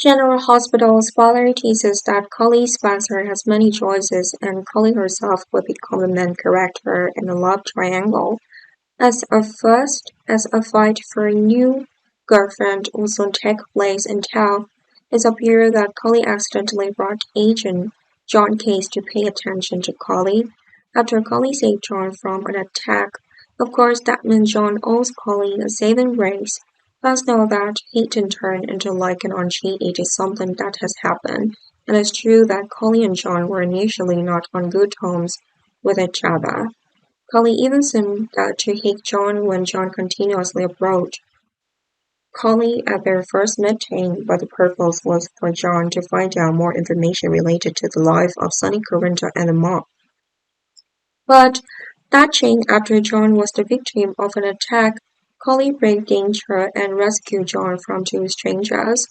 General Hospital's father teases that Cully Spencer has many choices and Cully herself will become a main character in a love triangle. As a fight for a new girlfriend will soon take place in town, it appears that Cully accidentally brought Agent John Case to pay attention to Cully after Cully saved John from an attack. Of course, that means John owes Cully a saving grace. Let's know that hate and turn into liking on G8 is something that has happened, and it's true that Cully and John were initially not on good terms with each other. Cully even seemed to hate John when John continuously approached Cully at their first meeting, but the purpose was for John to find out more information related to the life of Sonny Corinto and the mob. But that changed after John was the victim of an attack. Cully braved danger and rescued John from two strangers.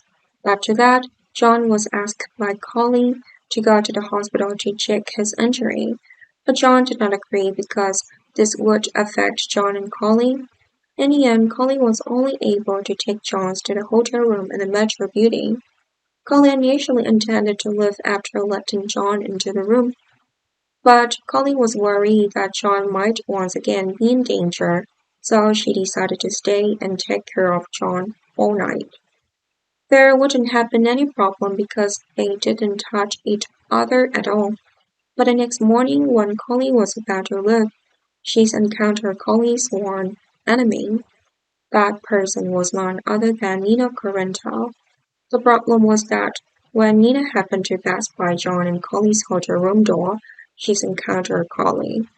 After that, John was asked by Cully to go to the hospital to check his injury. But John did not agree because this would affect John and Cully. In the end, Cully was only able to take John to the hotel room in the Metro building. Cully initially intended to leave after letting John into the room, but Cully was worried that John might once again be in danger, so she decided to stay and take care of John all night. There wouldn't have been any problem because they didn't touch each other at all. But the next morning, when Cully was about to leave, she encountered Cully's sworn enemy. That person was none other than Nina Corrento. The problem was that when Nina happened to pass by John and Cully's hotel room door, she encountered Cully.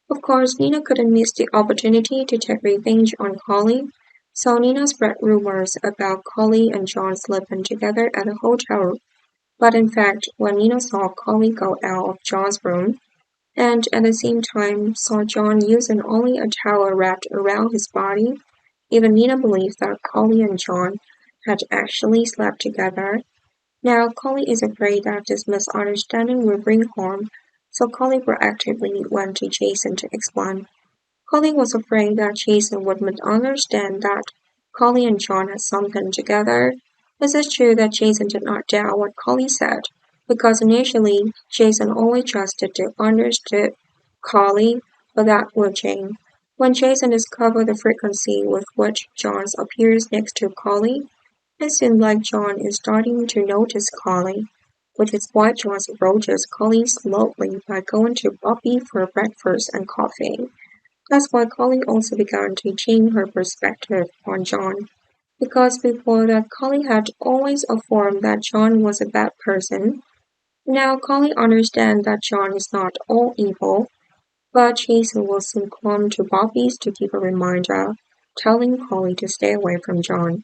Of course, Nina couldn't miss the opportunity to take revenge on Cully, so Nina spread rumors about Cully and John sleeping together at the hotel. But in fact, when Nina saw Cully go out of John's room, and at the same time saw John using only a towel wrapped around his body, even Nina believed that Cully and John had actually slept together. Now, Cully is afraid that this misunderstanding will bring harm, so Cully proactively went to Jason to explain. Cully was afraid that Jason would misunderstand that Cully and John had something together. It is true that Jason did not doubt what Cully said, because initially Jason only trusted to understood Cully, but that would change. When Jason discovered the frequency with which John appears next to Cully, it seemed like John is starting to notice Cully, which is why John approaches Cully slowly by going to Bobby for breakfast and coffee. That's why Cully also began to change her perspective on John, because before that Cully had always affirmed that John was a bad person. Now Cully understands that John is not all evil, but Jason will soon come to Bobby's to give a reminder, telling Cully to stay away from John.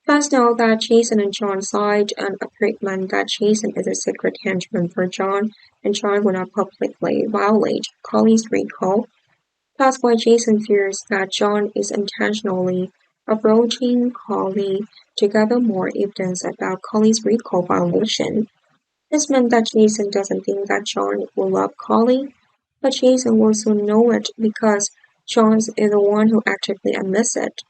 Fans know that Jason and John signed an agreement that Jason is a secret henchman for John, and John will not publicly violate Cully's recall. That's why Jason fears that John is intentionally approaching Cully to gather more evidence about Cully's recall violation. This meant that Jason doesn't think that John will love Cully, but Jason will soon know it because John is the one who actively admits it.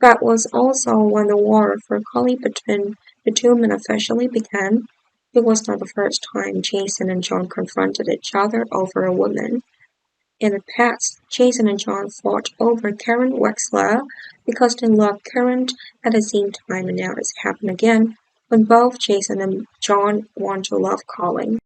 That was also when the war for Cully between the two men officially began. It was not the first time Jason and John confronted each other over a woman. In the past, Jason and John fought over Karen Wexler because they loved Karen at the same time, and now it's happened again when both Jason and John want to love Colin.